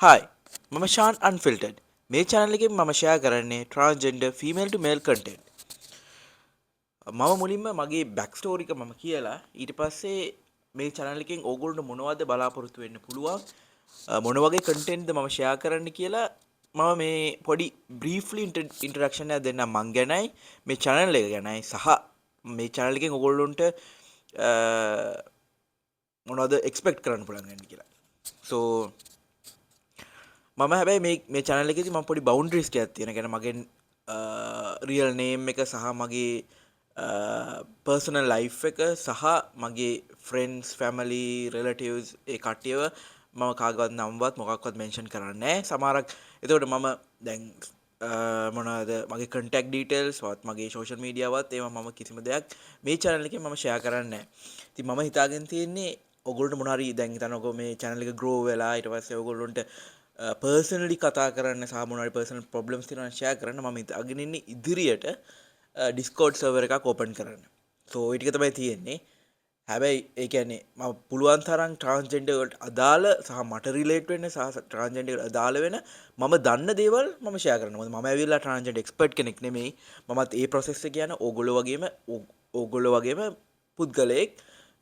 Hi, මම ශාන් අන්ෆිල්ටඩ්. මේ channel එකෙන් මම share කරන්නේ transgender female to male content. මම මුලින්ම මගේ back story එක මම කියලා ඊට පස්සේ මේ channel එකෙන් ඕගොල්ලන්ට මොනවද බලාපොරොත්තු වෙන්න පුළුවන් මොන වගේ content ද මම share කරන්න කියලා මම මේ පොඩි briefly introduction එකක් දෙන්නම් මං ගැනයි මේ channel එක ගැනයි සහ මේ channel එකෙන් ඕගොල්ලන්ට මොනවද expect කරන්න පුළුවන් ගැන කියලා. So මම හැබැයි මේ channel එකේදී මම පොඩි boundaries ටිකක් තියෙන. කියන්නේ මගෙන් real name එක සහ මගේ personal life එක සහ මගේ friends family relatives ඒ කට්ටියව මම කාගවත් නම්වත් මොකක්වත් mention කරන්නේ නැහැ. සමහරක් එතකොට මම දැන් මොනවද මගේ contact details වත් මගේ social media වත් ඒවා මම කිසිම දෙයක් මේ channel එකෙන් මම share කරන්නේ නැහැ. ඉතින් මම හිතාගෙන තියෙන්නේ ඔගොල්ලන්ට මොනවා හරි දැන් හිතන්නකෝ මේ channel එක grow වෙලා ඊට පස්සේ ඔයගොල්ලන්ට පර්සනලි කතා කරන්න සහ මොනවයි පර්සනල් ප්‍රොබ්ලම්ස් තියෙනවා ෂෙයා කරන්න මම අගෙන ඉන්නේ ඉදිරියට ඩිස්කෝඩ් සර්වර් එකක් ඕපන් කරන්න. සෝ ඒ ටික තමයි තියෙන්නේ. හැබැයි ඒ කියන්නේ මම පුළුවන් තරම් ට්‍රාන්ස්ජෙන්ඩර් වලට අදාළ සහ මට රිලේට් වෙන්න සහ ට්‍රාන්ස්ජෙන්ඩර් වලට අදාළ වෙන මම දන්න දේවල් මම ෂෙයා කරනවා. මොකද මම ඇවිල්ලා ට්‍රාන්ස්ජෙන්ඩර් එක්ස්පර්ට් කෙනෙක් නෙමෙයි. මමත් ඒ ප්‍රොසෙස් එක යන ඕගොල්ලෝ වගේම පුද්ගලයෙක්.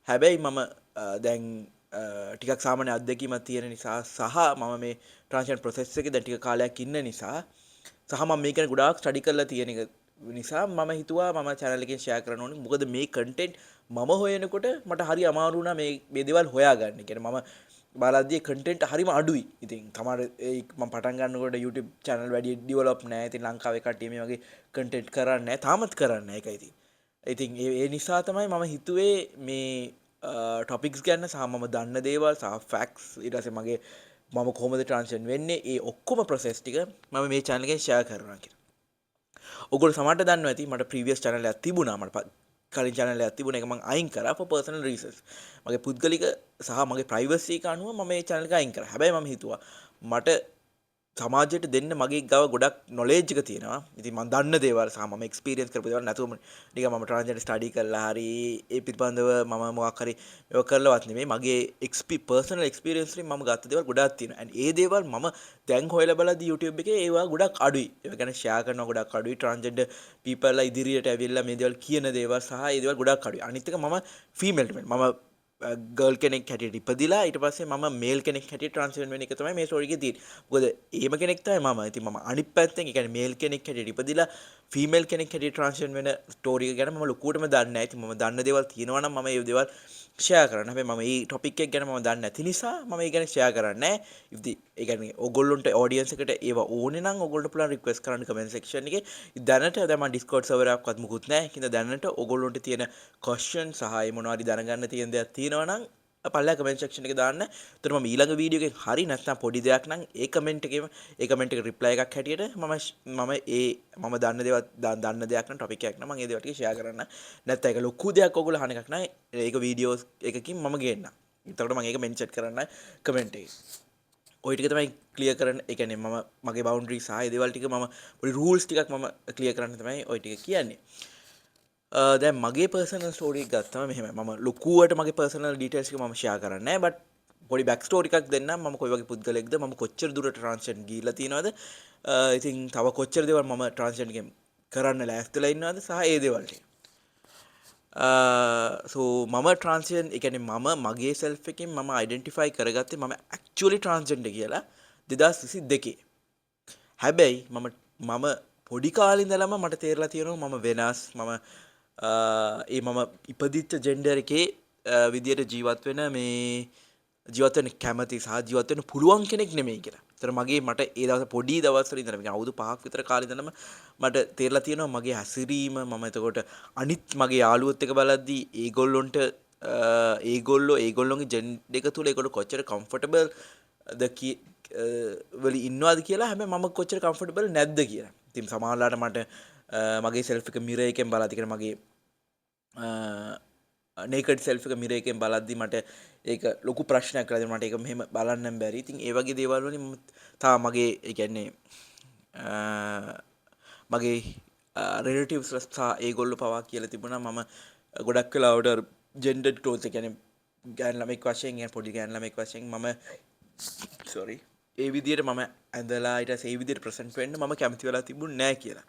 හැබැයි මම දැන් ටිකක් සාමාන්‍ය අත්දැකීමක් තියෙන නිසා සහ මම මේ ට්‍රාන්ස්ජෙන්ඩර් ප්‍රොසෙස් එකේ දැන් ටික කාලයක් ඉන්න නිසා සහ මම මේක ගැන ගොඩාක් ස්ටඩි කරලා තියෙන එක නිසා මම හිතුවා මම channel එකෙන් share කරන්න ඕනේ. මොකද මේ content මම හොයනකොට මට හරි අමාරු වුණා මේ දේවල් හොයාගන්න. කියන්නේ මම බලද්දී content හරිම අඩුයි. ඉතින් සමහර මම පටන් ගන්නකොට YouTube channel වැඩි develop නැහැ. ඉතින් ලංකාවේ කට්ටිය මේ වගේ content කරන්නේ නැහැ. තාමත් කරන්නේ නැහැ. ඒකයි ඉතින්. ඉතින් ඒ නිසා තමයි මම හිතුවේ මේ ටොපික්ස් ගැන්න සහ මම දන්න දේවල් සහ ෆැක්ස් ඊට පස්සේ මගේ මම කොහොමද ට්‍රාන්ස්ලේට් වෙන්නේ ඒ ඔක්කොම ප්‍රොසෙස් ටික මම මේ channel එකෙන් share කරනවා කියලා. ඔයගොල්ලෝ සමහරට දන්නවා ඇති මට previous channel එකක් තිබුණා මට කලින් channel එකක් තිබුණා ඒක මම අයින් කරා for personal reasons. මගේ පුද්ගලික සහ මගේ privacy එක අනුව මම මේ channel එක අයින් කරා. හැබැයි මම හිතුවා මට සමාජයට දෙන්න මගේ ගව ගොඩක් නොලේජ් එක තියෙනවා. ඉතින් මම දන්න දේවල් සහ මම එක්ස්පීරියන්ස් කරපු දේවල් නැතුවම නිකන් මම ට්‍රාන්ස්ජෙන්ඩර් ස්ටඩි කරලා හරි ඒ පිළිබඳව මම මොකක් හරි මේක කරලවත් නෙමෙයි. මගේ පර්සනල් එක්ස්පීරියන්ස් වලින් මම ගත්ත දේවල් ගොඩක් තියෙනවා. and ඒ දේවල් මම දැන් හොයලා බලද්දි YouTube එකේ ඒවා ගොඩක් අඩුයි. ඒවා ගැන ෂෙයා කරනවා ගොඩක් අඩුයි. ට්‍රාන්ස්ජෙන්ඩර් people ඉදිරියට ඇවිල්ලා මේ දේවල් කියන දේවල් සහ ඒ දේවල් ගොඩක් අඩුයි. අනිත් එක මම ෆීමේල් මම ගල් කෙනෙක් හැටියට ඉපදිලා ඊට පස්සේ මම මේල් කෙනෙක් හැටියට ට්‍රාන්ස්ෆර් වෙන එක තමයි මේ ස්ටෝරි එකේ තියෙන්නේ. මොකද එහෙම කෙනෙක් තමයි මම. ඉතින් මම අනිත් පැත්තෙන් ඒ කියන්නේ මේල් කෙනෙක් හැටියට ඉපදිලා ෆීමේල් කෙනෙක් හැටියට ට්‍රාන්ස්ෆර් වෙන ස්ටෝරි එක ගැන මම ලොකුවටම දන්නේ නැහැ. ඉතින් මම දන්න දේවල් තියෙනවා නම් මම ඒ දේවල් ෂෙයා කරන්න. හැබැයි මම මේ ටොපික් එක ගැන මම දන්නේ නැති නිසා මම ඒ ගැන ෂෙයා කරන්නේ නැහැ. ඉතින් ඒ කියන්නේ ඔයගොල්ලන්ට ඔඩියන්ස් එකට ඒව ඕනේ නම් ඔයගොල්ලන්ට පුළුවන් රික්වෙස්ට් කරන්න කමෙන්ට් සෙක්ෂන් එකේ. දැනට දැන් මම Discord server එකක්වත් මුකුත් නැහැ. හින්දා දැනට ඔයගොල්ලන්ට තියෙන question සහ ඒ මොනවා හරි දැනගන්න තියෙන දේවල් තියෙනවා නම් පල්ලා කමෙන්ට් සෙක්ෂන් එකේ දාන්න. එතකොට මම ඊළඟ වීඩියෝ එකෙන් හරි නැත්නම් පොඩි දෙයක් නම් ඒ කමෙන්ට් එකේම ඒ කමෙන්ට් එක රිප්ලයි එකක් හැටියට මම දන්න දේවල් දන්න දෙයක් නම් ටොපික් එකක් නම් මම ඒ දේවල් ටික ෂෙයා කරන්න. නැත්නම් ඒක ලොකු දෙයක් ඔයගොල්ලෝ අහන එකක් නම් ඒක වීඩියෝස් එකකින් මම ගේන්නම්. එතකොට මම ඒක මෙන්ෂන් කරන්න කමෙන්ට් එකේ. ඔය ටික තමයි ක්ලියර් කරන්න. ඒ කියන්නේ මම මගේ බවුන්ඩරි සහ ඒ දේවල් ටික මම පොඩි රූල්ස් ටිකක් මම ක්ලියර් කරන්න තමයි ඔය ටික කියන්නේ. දැන් මගේ පර්සනල් ස්ටෝරි එකක් ගත්තම මෙහෙමයි. මම ලොකුවට මගේ පර්සනල් ඩීටේල්ස් ටික මම ෂෙයා කරන්නේ නැහැ. බට් පොඩි බෑක් ස්ටෝරි එකක් දෙන්නම්. මම කොයි වගේ පුද්ගලෙක්ද, මම කොච්චර දුරට ට්‍රාන්ස්ජෙන්ඩර් ගිහිල්ලා තියෙනවද, ඉතින් තව කොච්චර දේවල් මම ට්‍රාන්ස්ජෙන්ඩර් ගෙන් කරන්න ලෑස්තිලා ඉන්නවද සහ ඒ දේවල් ටික. සෝ මම ට්‍රාන්ස්ජෙන්ඩර් ඒ කියන්නේ මම මගේ සෙල්ෆ් එකෙන් මම අයිඩෙන්ටිෆයි කරගත්තේ මම ඇක්චුවලි ට්‍රාන්ස්ජෙන්ඩර් කියලා 2022. හැබැයි මම පොඩි කාලේ ඉඳලම මට තේරලා තියෙනවා මම වෙනස්. මම ඉපදිච්ච ජෙන්ඩර් එකේ විදියට ජීවත් වෙන්න කැමති සහ ජීවත් වෙන්න පුළුවන් කෙනෙක් නෙමෙයි කියලා. ඒතර මට ඒ දවස් පොඩි දවස්වල ඉඳලා මේ අවුරුදු 5ක් විතර කාලේ ඉඳලම මට තේරලා තියෙනවා මගේ හැසිරීම මම එතකොට අනිත් මගේ යාළුවොත් එක බලද්දී ඒගොල්ලොන්ගේ ජෙන්ඩර් එක තුල ඒගොල්ලෝ කොච්චර කම්ෆර්ටබල් වලි ඉන්නවාද කියලා. හැබැයි මම කොච්චර කම්ෆර්ටබල් නැද්ද කියලා. ඉතින් සමහරලාට මට මගේ සෙල්ෆ් එක මිරර් එකෙන් බලද්දි කියන මගේ නේකඩ් සෙල්ෆ් එක මිරර් එකෙන් බලද්දි මට ඒක ලොකු ප්‍රශ්නයක් කියලා දෙනවා. මට ඒක මෙහෙම බලන්නම් බැරි. ඉතින් ඒ වගේ දේවල් වලින් මම තාම මගේ ඒ කියන්නේ මගේ රිලටිව්ස් සහ ඒගොල්ලෝ පවා කියලා තිබුණා මම ගොඩක් වෙලාවට ජෙන්ඩර් ක්ලෝස් ඒ කියන්නේ ගෑන් ළමෙක් වශයෙන් පොඩි ගෑන් ළමෙක් වශයෙන් මම ඒ විදියට මම ඇඳලා ඊට පස්සේ ඒ විදියට ප්‍රසන්ට් වෙන්න මම කැමති වෙලා තිබුණේ නැහැ කියලා.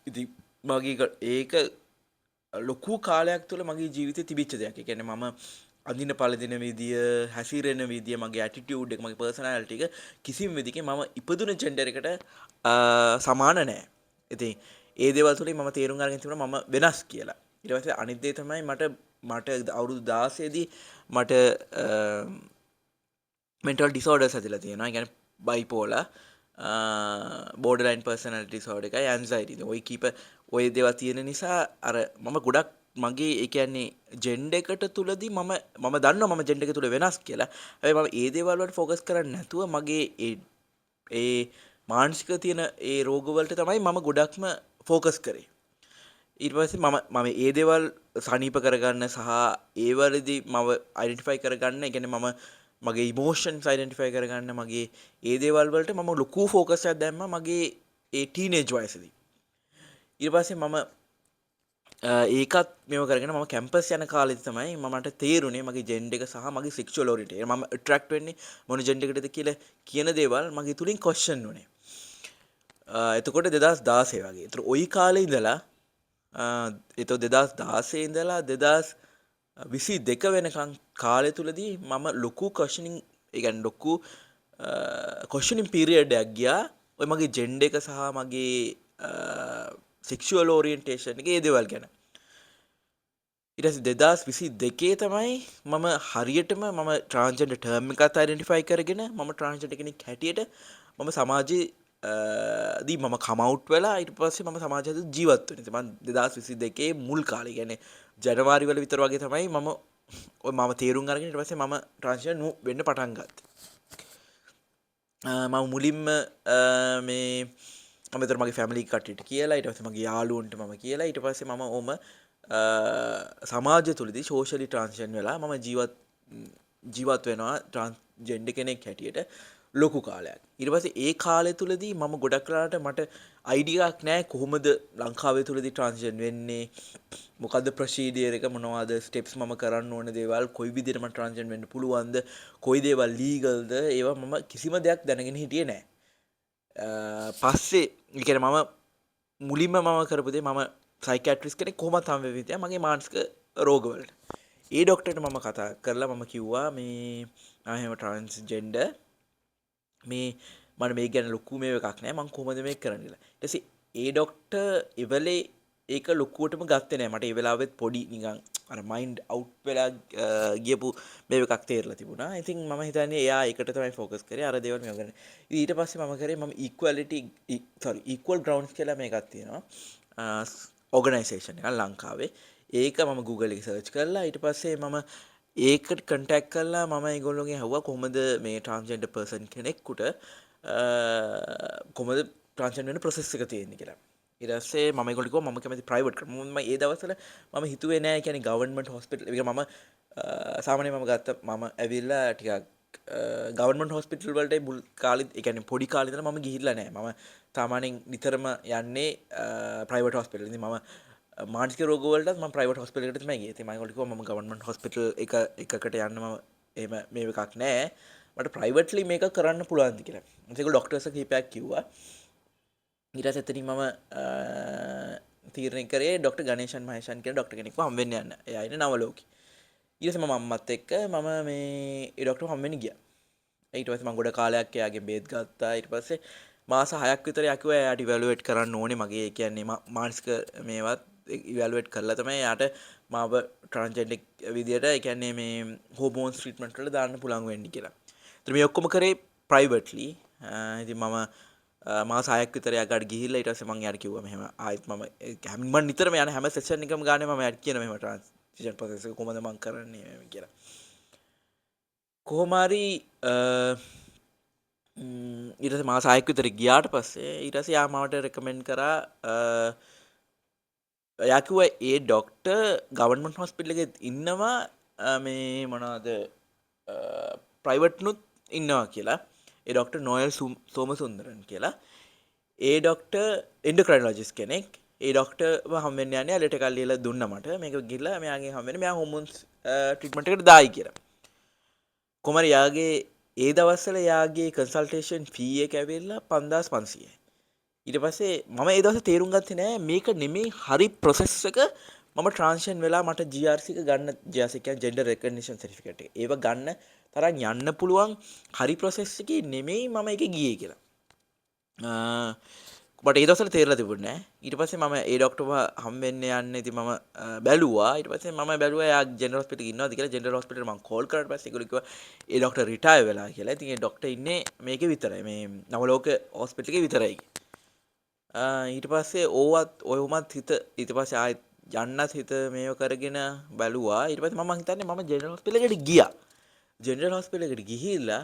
ඉතින් මගේ ඒක ලොකු කාලයක් තුළ මගේ ජීවිතේ තිබිච්ච දෙයක්. ඒ කියන්නේ මම අඳින පළඳින විදිය, හැසිරෙන විදිය, මගේ ඇටිටියුඩ් එක, මගේ පර්සනැලිටි එක කිසිම විදිහකින් මම ඉපදුන ජෙන්ඩර් එකට සමාන නැහැ. ඉතින් ඒ දේවල් තුලින් මම තේරුම් අරගෙන තිබුණා මම වෙනස් කියලා. ඊට පස්සේ අනිත් දේ තමයි මට අවුරුදු 16 දී මට මෙන්ටල් ඩිසෝඩර්ස් හැදිලා තියෙනවා. ඒ කියන්නේ බයිපෝලා, බෝඩර්ලයින් පර්සනැලිටි ඩිසෝඩර් එකයි, ඇන්සයිටි. ඔය කීප ඔය දේවල් තියෙන නිසා අර මම ගොඩක් මගේ ඒ කියන්නේ ජෙන්ඩර් එකට තුලදී මම දන්නවා මම ජෙන්ඩර් එක තුල වෙනස් කියලා. හැබැයි මම ඒ දේවල් වලට ફોකස් කරන්නේ නැතුව මගේ ඒ මානසික තියෙන ඒ රෝග වලට තමයි මම ගොඩක්ම ફોකස් කරේ. ඊට පස්සේ මම ඒ දේවල් සනීප කරගන්න සහ ඒ වලදී මම අයිඩෙන්ටිෆයි කරගන්න, ඒ කියන්නේ මම මගේ ඉමෝෂන්ස් අයිඩෙන්ටිෆයි කරගන්න, මගේ ඒ දේවල් වලට මම ලොකු ફોකස් එකක් දැම්මා මගේ ඒ ටීනේජ් වයසේදී. ඊට පස්සේ මම ඒකත් මේව කරගෙන මම කැම්පස් යන කාලෙදි තමයි මට තේරුනේ මගේ ජෙන්ඩර් එක සහ මගේ සෙක්ෂුවල් ඔරියන්ටේෂන්, මම ඇට්‍රැක්ට් වෙන්නේ මොන ජෙන්ඩර් එකටද කියලා කියන දේවල් මගේ තුලින් ක්වෙස්චන් වුණේ. එතකොට 2016 වගේ. ඒතර ওই කාලේ ඉඳලා එතකොට 2016 ඉඳලා 2022 වෙනකන් කාලය තුලදී මම ලොකු ක්වෙස්චනින්, ඒ කියන්නේ ලොකු ක්වෙස්චනින් පීරියඩ් එකක් ගියා ඔය මගේ ජෙන්ඩර් එක සහ මගේ සෙක්ෂුවල් ඕරියන්ටේෂන් එක, ඒ දේවල් ගැන. ඊට පස්සේ 2022 තමයි මම හරියටම මම ට්‍රාන්ස්ජෙන්ඩර් ටර්ම් එකත් අයිඩෙන්ටිෆයි කරගෙන මම ට්‍රාන්ස්ජෙන්ඩර් කෙනෙක් හැටියට මම සමාජයේ දී මම කමවුට් වෙලා ඊට පස්සේ මම සමාජයේදී ජීවත් වෙනවා. ඉතින් මම 2022 මුල් කාලේ, කියන්නේ ජනවාරි වල විතර වගේ තමයි මම තේරුම් අරගෙන ඊට පස්සේ මම ට්‍රාන්ස්ජෙන්ඩර් වෙන්න පටන් ගත්තා. මම මුලින්ම මේ මම විතර මගේ ෆැමිලි කට්ටියට කියලා, ඊට පස්සේ මගේ යාළුවන්ට මම කියලා, ඊට පස්සේ මම ඕම සමාජය තුළදී සෝෂලි ට්‍රාන්ස්ජෙන්ඩර් වෙලා මම ජීවත් වෙනවා ට්‍රාන්ස්ජෙන්ඩර් කෙනෙක් හැටියට ලොකු කාලයක්. ඊට පස්සේ ඒ කාලය තුලදී මම ගොඩක් වෙලාවට මට අයිඩියාවක් නැහැ කොහොමද ලංකාවේ තුලදී ට්‍රාන්ස්ජෙන්ඩර් වෙන්නේ, මොකද්ද ප්‍රොසීඩියර් එක, මොනවද ස්ටෙප්ස් මම කරන්න ඕන දේවල්, කොයි විදිහට මම ට්‍රාන්ස්ජෙන්ඩර් වෙන්න පුළුවන්ද, කොයි දේවල් ලීගල්ද, ඒවා මම කිසිම දෙයක් දැනගෙන හිටියේ නැහැ. පස්සේ ඒ කියන්නේ මම මුලින්ම මම කරපු දේ, මම සයිකියාට්‍රිස්ට් කෙනෙක් කොහොමද හම් වෙවිද මගේ මානසික රෝගවලට. ඒ ડોක්ටර්ට මම කතා කරලා මම කිව්වා මේ මම එහෙම ට්‍රාන්ස්ජෙන්ඩර්, මේ මට මේ ගැන ලොකු මේ එකක් නැහැ, මම කොහොමද මේක කරන්න කියලා. ඊට පස්සේ ඒ ડોක්ටර් ඉවලේ ඒක ලොකුවටම ගත්තේ නැහැ. මට ඒ වෙලාවෙත් පොඩි නිකන් අර මයින්ඩ් අවුට් වෙලා ගියපු මේ එකක් තේරලා තිබුණා. ඉතින් මම හිතන්නේ එයා ඒකට තමයි ફોකස් කරේ, අර දේවල් මේව කරන්නේ. ඊට පස්සේ මම කරේ ඉක්වල් ග්‍රවුන්ඩ්ස් කියලා මේකක් තියෙනවා. ඕගනයිසේෂන් එක ලංකාවේ. ඒක මම Google එකේ සර්ච් කරලා ඊට පස්සේ මම ඒකට කන්ටැක්ට් කරලා මම ඒගොල්ලෝගෙන් අහුවා කොහොමද මේ ට්‍රාන්ස්ජෙන්ඩර් පර්සන් කෙනෙක්ට කොහොමද ට්‍රාන්ස්ජෙන්ඩර් වෙන ප්‍රොසෙස් එක තියෙන්නේ කියලා. ඊට පස්සේ මම ඒගොල්ලෝ කිව්වා මම කැමති ප්‍රයිවට් කරන්න. මම ඒ දවස්වල මම හිතුවේ නෑ කියන්නේ ගවර්න්මන්ට් හොස්පිටල් එක. මම සාමාන්‍යයෙන් මම ඇවිල්ලා ටිකක් ගවර්න්මන්ට් හොස්පිටල් වලට මුල් කාලේ, ඒ කියන්නේ පොඩි කාලේ ඉඳලා මම ගිහිල්ලා නෑ. මම සාමාන්‍යයෙන් නිතරම යන්නේ ප්‍රයිවට් හොස්පිටල්. ඉතින් මම මානසික රෝග වලටත් මම ප්‍රයිවට් හොස්පිටල් එකට තමයි ගියේ. ඉතින් මම ඒගොල්ලෝ කිව්වා මම ගවර්න්මන්ට් හොස්පිටල් එකකට යන්න මම එහෙම මේ එකක් නෑ. මට ප්‍රයිවට්ලි මේක කරන්න පුළුවන්ද කියලා. ඊට ඒගොල්ලෝ ඩොක්ටර්ස් කීපයක් කිව්වා. ඊට පස්සේ එතනින් මම තීරණය කරේ ඩොක්ටර් ගණේෂන් මහේෂන් කියන ඩොක්ටර් කෙනෙක්ව හම් වෙන්න යන්න. එයා ඉන්නේ නවලෝකේ. ඊට පස්සේ මම අම්මත් එක්ක මම මේ ඒ ඩොක්ටර් හම් වෙන්න ගියා. ඊට පස්සේ මම ගොඩ කාලයක් එයාගෙන් බේත් ගත්තා. ඊට පස්සේ මාස 6ක් විතර එයා කිව්වා එයාට ඉවැලුවේට් කරන්න ඕනේ, මගේ ඒ කියන්නේ මානසික මේවත් ඉවැලුවේට් කරලා තමයි එයාට මාව ට්‍රාන්ස්ජෙන්ඩර් විදියට, ඒ කියන්නේ මේ හෝමෝන්ස් ට්‍රීට්මන්ට් වල දාන්න පුළුවන් වෙන්නේ කියලා. ඒතර මේ ඔක්කොම කරේ ප්‍රයිවට්ලි. ඉතින් මම මාස 6ක් විතර එයාට ගිහිල්ලා ඊට පස්සේ මම එයාට කිව්වා මෙහෙම ආයෙත් මම නිතරම යන හැම සෙෂන් එකම ගානේ මම එයාට කියන මෙහෙම ට්‍රාන්ස්ජෙන්ඩර් ප්‍රොසෙස් එක කොහොමද මම කරන්නේ කියලා. කොහොම හරි ඊට පස්සේ මාස 6ක් විතර ගියාට පස්සේ ඊට පස්සේ යා මට රෙකමෙන්ඩ් කරා, එයා කිව්වා ඒ ડોක්ටර් ගවර්න්මන්ට් හොස්පිටල් එකේ ඉන්නවා, මේ මොනවද ප්‍රයිවට් නුත් ඉන්නවා කියලා. ඒ ડોක්ටර් නොයල් සෝමසුන්දරන් කියලා. ඒ ડોක්ටර් එන්ඩෝක්‍රයිනොලොජිස්ට් කෙනෙක්. ඒ ડોක්ටර්ව හම් වෙන්න යන්නේ ලෙටර් එකක් ලියලා දුන්නා මට. මේක ගිහලා මෙයාගෙන් හම් වෙන්න, මෙයා හෝමෝන්ස් ට්‍රීට්මන්ට් එකට දායි කියලා. කොහමද යාගේ ඒ දවස්වල යාගේ කන්සල්ටේෂන් ෆී එක ඇවිල්ලා 5500යි. ඊට පස්සේ මම ඒ දවස්වල තේරුම් ගත්තේ නෑ මේක නෙමෙයි හරි ප්‍රොසෙස් එක. මම ට්‍රාන්සිෂන් වෙලා මට GRC එක ගන්න, GRC කියන්නේ ජෙන්ඩර් රෙකග්නිෂන් සර්ටිෆිකේට් එක. ඒව ගන්න තරම් යන්න පුළුවන් හරි ප්‍රොසෙස් එකේ නෙමෙයි මම ඒකේ ගියේ කියලා. බට ඒ දවස්වල තේරෙලා තිබුණේ නෑ. ඊට පස්සේ මම ඒ ඩොක්ටර්ව හම්බෙන්න යන්න ඉතින් මම බැලුවා. ඊට පස්සේ මම බැලුවා එයා ජෙනරල් හොස්පිටල් එකේ ඉන්නවද කියලා. ජෙනරල් හොස්පිටල් මම කෝල් කරාට පස්සේ ඒගොල්ලෝ කිව්වා ඒ ඩොක්ටර් රිටයර් වෙලා කියලා. ඉතින් ඒ ඩොක්ටර් ඉන්නේ මේකේ විතරයි. මේ නවලෝක හොස්පිටල් එකේ විතරයි. ඊට පස්සේ ඕවත් ඔයුමත් හිත ඊට පස්සේ ආයෙත් යන්නත් හිත මේව කරගෙන බැලුවා. ඊට පස්සේ මම හිතන්නේ මම ජෙනරල් හොස්පිටල් එකට ගියා. ජෙනරල් හොස්පිටල් එකට ගිහිල්ලා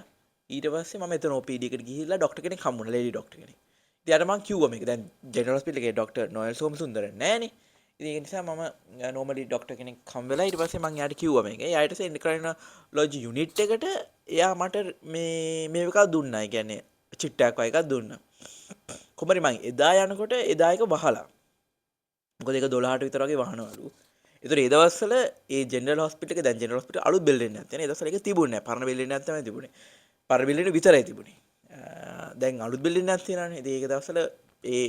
ඊට පස්සේ මම එතන OPD එකට ගිහිල්ලා ඩොක්ටර් කෙනෙක් හම්බුණා, ලේඩි ඩොක්ටර් කෙනෙක්. ඉතින් යාට මම කිව්වා මේක දැන් ජෙනරල් හොස්පිටල් එකේ ඩොක්ටර් නොයල් සෝමසුන්දර නෑනේ. ඉතින් ඒ නිසා මම නෝමලි ඩොක්ටර් කෙනෙක් හම් වෙලා ඊට පස්සේ මම යාට කිව්වා මේක. එයාට එන්ඩොක්‍රයිනොලොජි යුනිට් එකට එයා මට මේ එකක් දුන්නා. ඒ කියන්නේ චිට්ටයක් වගේ එකක් දුන්නා. කොහමරි මං එදා යනකොට එදා එක වහලා. මොකද ඒක 12ට විතර වගේ වහනවලු. ඒතර ඒ දවස්වල ඒ ජෙනරල් හොස්පිටල් එක දැන් ජෙනරල් හොස්පිටල් අලුත් බිල්ඩින් එකක් තියෙන. ඒ දවස්වල ඒක තිබුණේ නැහැ. පරණ බිල්ඩින් එකක් තමයි තිබුණේ. පරණ බිල්ඩින් එක විතරයි තිබුණේ. දැන් අලුත් බිල්ඩින් එකක් තියෙනවානේ. ඉතින් ඒක දවස්වල ඒ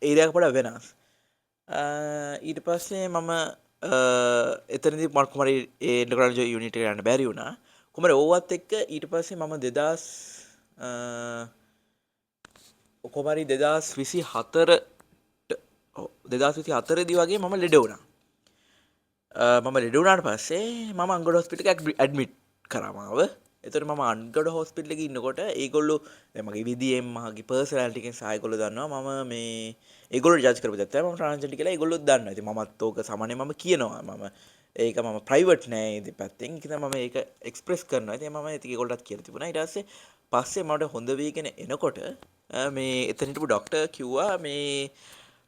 ඒරියා එක පොඩ්ඩක් වෙනස්. ඊට පස්සේ මම එතනදී මම කුමාරි ඒ එන්ඩෝක්‍රයිනොලොජි යුනිට් එකට යන්න බැරි වුණා. කුමාරි ඕවත් එක්ක ඊට පස්සේ මම 2024 2024 වගේ මම ලෙඩ වුණා. මම ලෙඩ වුණාට පස්සේ මම අංගොඩ හොස්පිටල් එකක් ඇඩ්මිට් කරා මාව. එතකොට මම අංගොඩ හොස්පිටල් එකේ ඉන්නකොට ඒගොල්ලෝ දැන් මගේ විදියෙන් මගේ පර්සනැලිටි එකෙන් සහ ඒගොල්ලෝ දන්නවා මම මේ ඒගොල්ලෝ ජජ් කරපු දත්තම මම ට්‍රාන්ස්ජෙන්ඩර් කියලා ඒගොල්ලොත් දන්නවා. ඉතින් මමත් ඕක සාමාන්‍යයෙන් මම කියනවා. ඒක මම ප්‍රයිවට් නෑ ඒ පැත්තෙන්. ඒක මම ඒක එක්ස්ප්‍රෙස් කරනවා. ඉතින් මම ඒක ඒගොල්ලන්ටත් කියලා තිබුණා. ඊට පස්සේ මට හොඳ වීගෙන එනකොට මේ එතන හිටපු ඩොක්ටර් කිව්වා මේ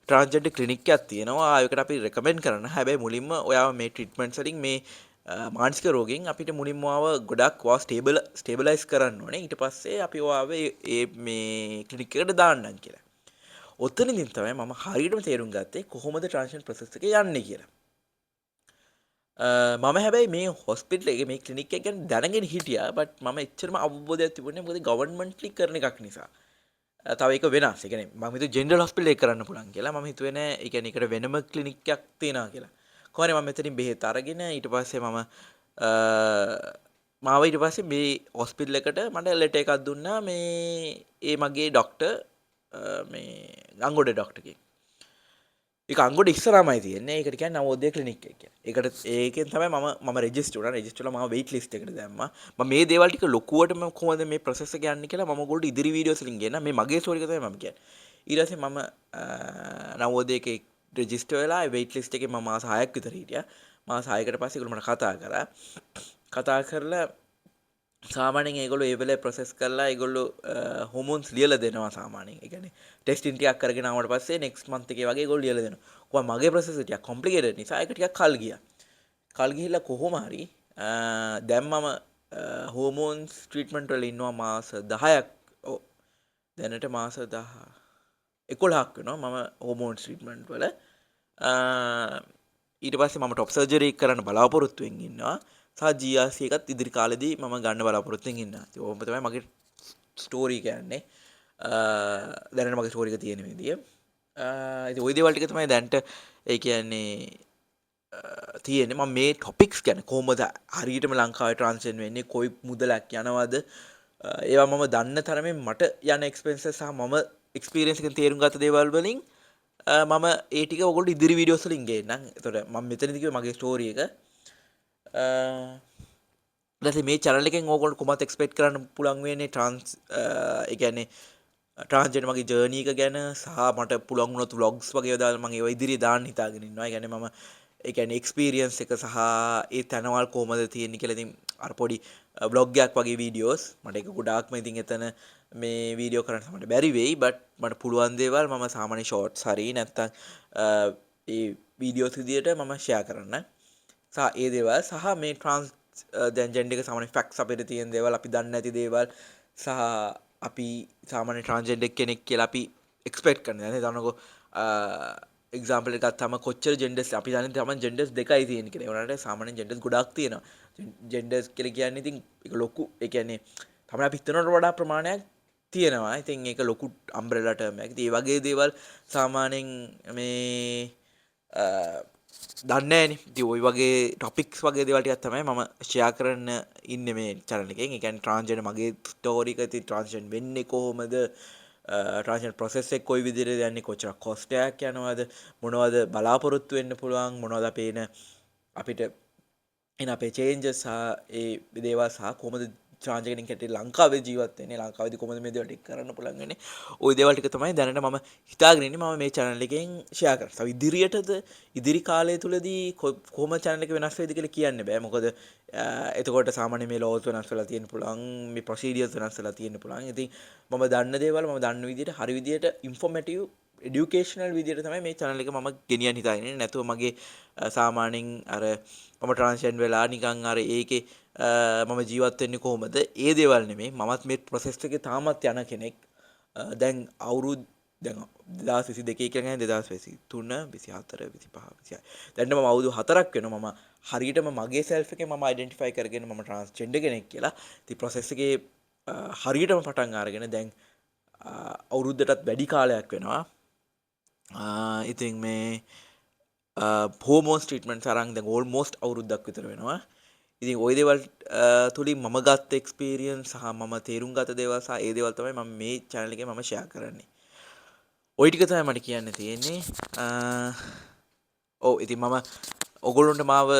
ට්‍රාන්ස්ජෙන්ඩර් ක්ලිනික් එකක් තියෙනවා. ඒකට අපි රෙකමෙන්ඩ් කරනවා. හැබැයි මුලින්ම ඔයාව මේ ට්‍රීට්මන්ට්ස් වලින් මේ මානසික රෝගීන් අපිට මුලින්ම ඔයාව ගොඩක් ඔයාව ස්ටේබලයිස් කරන්න ඕනේ. ඊට පස්සේ අපි ඔයාව මේ ක්ලිනික් එකට දාන්නම් කියලා. ඔතනදින් තමයි මම හරියටම තේරුම් ගත්තේ කොහොමද ට්‍රාන්ස්ජෙන්ඩර් ප්‍රොසෙස් එක යන්නේ කියලා. මම හැබැයි මේ හොස්පිටල් එකේ මේ ක්ලිනික් එක ගැන දැනගෙන හිටියා. බට් මම එච්චරම අවබෝධයක් තිබුණේ මොකද ගවර්න්මන්ට්ලි කරන එකක් නිසා. තව එක වෙනස්. ඒ කියන්නේ මම හිතුවේ ජෙනරල් හොස්පිටල් එක කරන්න පුළුවන් කියලා. මම හිතුවේ නෑ ඒ කියන්නේ ඒකට වෙනම ක්ලිනික් එකක් තියනවා කියලා. කොහොමද මම මෙතනින් බෙහෙත් අරගෙන ඊට පස්සේ මාව ඊට පස්සේ මේ හොස්පිටල් එකට මට ලෙටර් එකක් දුන්නා මේ ඒ මගේ ඩොක්ටර් මේ ගංගොඩ ඩොක්ටර් කෙනෙක්. ඒක අංගොඩ ඉස්සරහමයි තියෙන්නේ. ඒකට කියන්නේ නවෝදය ක්ලිනික් එක කියලා. ඒකෙන් තමයි මම රෙජිස්ටර් වුණා. රෙජිස්ටර් වෙලා මම වෙයිට් ලිස්ට් එකට දැම්මා. මම මේ දේවල් ටික ලොකුවට මම කොහොමද මේ ප්‍රොසෙස් එක යන්නේ කියලා මම ඔයගොල්ලෝ ඉදිරි වීඩියෝස් වලින් ගෙනා. මේ මගේ ස්ටෝරි එක තමයි මම කියන්නේ. ඊට පස්සේ මම නවෝදය එකේ රෙජිස්ටර් වෙලා වෙයිට් ලිස්ට් එකේ මම මාස 6ක් විතර හිටියා. මාස 6කට පස්සේ ඒගොල්ලෝ මට කතා කරා. කතා කරලා සාමාන්‍යයෙන් ඒගොල්ලෝ ඒ වෙලේ ප්‍රොසෙස් කරලා ඒගොල්ලෝ හෝමෝන්ස් ලියලා දෙනවා සාමාන්‍යයෙන්. ඒ කියන්නේ ටෙස්ටින් ටිකක් කරගෙන ආවට පස්සේ නෙක්ස්ට් මන්ත් එකේ වගේ ඒගොල්ලෝ ලියලා දෙනවා. කොහොම මගේ ප්‍රොසෙස් එක ටිකක් කොම්ප්ලිකේටඩ් නිසා ඒක ටිකක් කල් ගියා. කල් ගිහිල්ලා කොහොම හරි දැන් මම හෝමෝන්ස් ට්‍රීට්මන්ට් වල ඉන්නවා මාස 10ක්. ඔව්. දැනට මාස 11ක් වෙනවා මම හෝමෝන්ස් ට්‍රීට්මන්ට් වල. ඊට පස්සේ මම ටොප් සර්ජරි කරන්න බලාපොරොත්තු වෙමින් ඉන්නවා. සහ GRC එකත් ඉදිරි කාලෙදී මම ගන්න බලාපොරොත්තු වෙමින් ඉන්නවා. ඉතින් ඕක තමයි මගේ ස්ටෝරි කියන්නේ. දැනට මගේ ස්ටෝරි එක තියෙන විදිය. ඉතින් ওই දේවල් ටික තමයි දැනට ඒ කියන්නේ තියෙන්නේ. මම මේ ටොපික්ස් ගැන කොහොමද හරියටම ලංකාවේ ට්‍රාන්ස්ජෙන්ඩර් වෙන්නේ, කොයි මුදලක් යනවද, ඒවා මම දන්න තරමේ මට යන එක්ස්පෙන්සස් සහ මම එක්ස්පීරියන්ස් එකෙන් තේරුම් ගත්ත දේවල් වලින් මම ඒ ටික ඔයගොල්ලෝ ඉදිරි වීඩියෝස් වලින් ගේන්නම්. එතකොට මම මෙතනදී කිව්වේ මගේ ස්ටෝරි එක. ඊට මේ channel එකෙන් ඕගොල්ලෝ කොහොමද එක්ස්පෙක්ට් කරන්න පුළුවන් වෙන්නේ ඒ කියන්නේ ට්‍රාන්ස්ජෙන්ඩර් මගේ ජර්නි එක ගැන සහ මට පුළුවන් වුණොත් vlogs වගේ දාලා මම ඒවා ඉදිරියේ දාන්න හිතාගෙන ඉන්නවා. ඒ කියන්නේ මම ඒ කියන්නේ එක්ස්පීරියන්ස් එක සහ ඒ තැනවල් කොහොමද තියෙන්නේ කියලා ඉතින් අර පොඩි vlog එකක් වගේ වීඩියෝස් මට ඒක ගොඩාක්ම ඉතින් එතන මේ වීඩියෝ කරන්න තමයි බැරි වෙයි. බට් මට පුළුවන් දේවල් මම සාමාන්‍ය ෂෝට්ස් හරි නැත්නම් ඒ වීඩියෝස් විදියට මම ෂෙයා කරන්න. සහ ඒ දේවල් සහ මේ දැන් ජෙන්ඩර් එක සාමාන්‍ය ෆැක්ට්ස් අපිට තියෙන දේවල් අපි දන්නේ නැති දේවල් සහ අපි සාමාන්‍ය ට්‍රාන්ස්ජෙන්ඩර් කෙනෙක් කියලා අපි එක්ස්පෙක්ට් කරන. දැන් හිතන්නකෝ එක්සාම්පල් එකක් ගත්තාම කොච්චර ජෙන්ඩර්ස් අපි දන්නේ තමයි ජෙන්ඩර්ස් දෙකයි තියෙන්නේ කියලා. ඒ වුණාට සාමාන්‍යයෙන් ජෙන්ඩර්ස් ගොඩාක් තියෙනවා. ජෙන්ඩර්ස් කියලා කියන්නේ ඉතින් ඒක ලොකු. ඒ කියන්නේ තමයි අපි හිතනවට වඩා ප්‍රමාණයක් තියෙනවා. ඉතින් ඒක ලොකු අම්බ්‍රෙලා ටර්ම් එකක්. ඉතින් ඒ වගේ දේවල් සාමාන්‍යයෙන් මේ දන්නේ නැහැනේ. ඉතින් ওই වගේ ටොපික්ස් වගේ දේවල් ටිකක් තමයි මම ෂෙයා කරන්න ඉන්නේ මේ channel එකෙන්. ඒ කියන්නේ ට්‍රාන්ස්ජෙන්ඩර් මගේ ස්ටෝරි එක ඉතින් ට්‍රාන්ස්ජෙන්ඩර් වෙන්නේ කොහොමද? ට්‍රාන්ස්ජෙන්ඩර් ප්‍රොසෙස් එක කොයි විදිහටද යන්නේ? කොච්චර කොස්ට් එකක් යනවද? මොනවද බලාපොරොත්තු වෙන්න පුළුවන්? මොනවද අපිට එන අපේ චේන්ජස් සහ ඒ දේවල් සහ කොහොමද ට්‍රාන්ස්ජෙන්ඩර් කෙනෙක් ලංකාවේ ජීවත් වෙන්නේ? ලංකාවේදී කොහොමද මේ දේවල් ටික කරන්න පුළුවන් වෙන්නේ? ওই දේවල් ටික තමයි දැනට මම හිතාගෙන ඉන්නේ මම මේ channel එකෙන් ෂෙයා කරන්න. තව ඉදිරියටද ඉදිරි කාලය තුලදී කොහොම channel එක වෙනස් වෙයිද කියලා කියන්න බෑ. මොකද එතකොට සාමාන්‍ය මේ laws වෙනස් වෙලා තියෙන්න පුළුවන්, මේ procedures වෙනස් වෙලා තියෙන්න පුළුවන්. ඉතින් මම දන්න දේවල් මම දන්න විදිහට හරි විදිහට informative එඩියුකේෂනල් විදිහට තමයි මේ channel එක මම ගෙනියන්න හිතාගෙන ඉන්නේ. නැතුව මගේ සාමාන්‍යයෙන් අර මම ට්‍රාන්ස්ජෙන්ඩර් වෙලා නිකන් අර ඒකේ මම ජීවත් වෙන්නේ කොහොමද? ඒ දේවල් නෙමෙයි. මමත් මේ process එකේ තාමත් යන කෙනෙක්. දැන් අවුරුදු දැන් 2022 කියන්නේ 2023 24 25 26 දැන් මම අවුරුදු 4ක් වෙනවා මම හරියටම මගේ self එකේ මම identify කරගෙන මම transgender කෙනෙක් කියලා. ඉතින් process එකේ හරියටම පටන් අරගෙන දැන් අවුරුද්දටත් වැඩි කාලයක් වෙනවා. ඉතින් මේ හෝමෝන්ස් ට්‍රීට්මන්ට්ස් අරන් දැන් ඕල්මෝස්ට් අවුරුද්දක් විතර වෙනවා. ඉතින් ওই දේවල් තුලින් මම ගත්ත එක්ස්පීරියන්ස් සහ මම තේරුම් ගත දේවල් සහ ඒ දේවල් තමයි මම මේ channel එකේ මම share කරන්නේ. ওই ටික තමයි මට කියන්න තියෙන්නේ. ඔව් ඉතින් මම ඔයගොල්ලන්ට මාව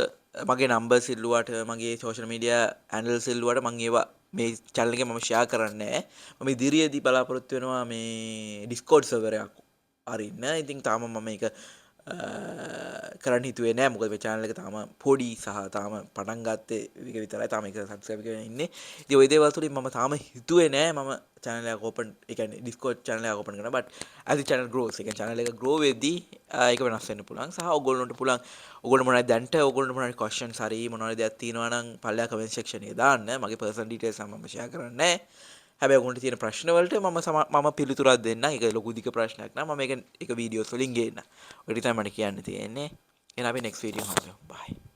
මගේ නම්බර්ස් ඉල්ලුවාට මගේ social media handles ඉල්ලුවාට මම ඒවා මේ channel එකේ මම share කරන්නේ නැහැ. මම ඉදිරියේදී බලාපොරොත්තු වෙනවා මේ Discord server එකක් අරින්න. ඉතින් තාම මම ඒක කරන්න හිතුවේ නෑ. මොකද මේ channel එක තාම පොඩි සහ තාම පටන් ගත්තේ එක විතරයි. තාම ඒක subscribe කරගෙන ඉන්නේ. ඉතින් ওই දේවල් තුලින් මම තාම හිතුවේ නෑ මම channel එකක් open ඒ කියන්නේ Discord channel එකක් open කරනවා. but as the channel grows ඒ කියන්නේ channel එක grow වෙද්දී ඒක වෙනස් වෙන්න පුළුවන්. සහ ඔයගොල්ලන්ට පුළුවන් ඔයගොල්ලෝ මොනවද දැන්ට ඔයගොල්ලන්ට මොනවද questions හරි මොනවද දෙයක් තියෙනවා නම් පල්ලෙහා comment section එකේ දාන්න. මගේ personal details මම share කරන්නේ නෑ. හැබැයි ඔයගොල්ලන්ට තියෙන ප්‍රශ්න වලට මම පිළිතුරක් දෙන්න. ඒක ලොකු දිග ප්‍රශ්නයක් නෑ. මම ඒක වීඩියෝස් වලින් ගේන්න. ඔය ටික තමයි මට කියන්න තියෙන්නේ. එහෙනම් අපි next video හම්බෙමු. bye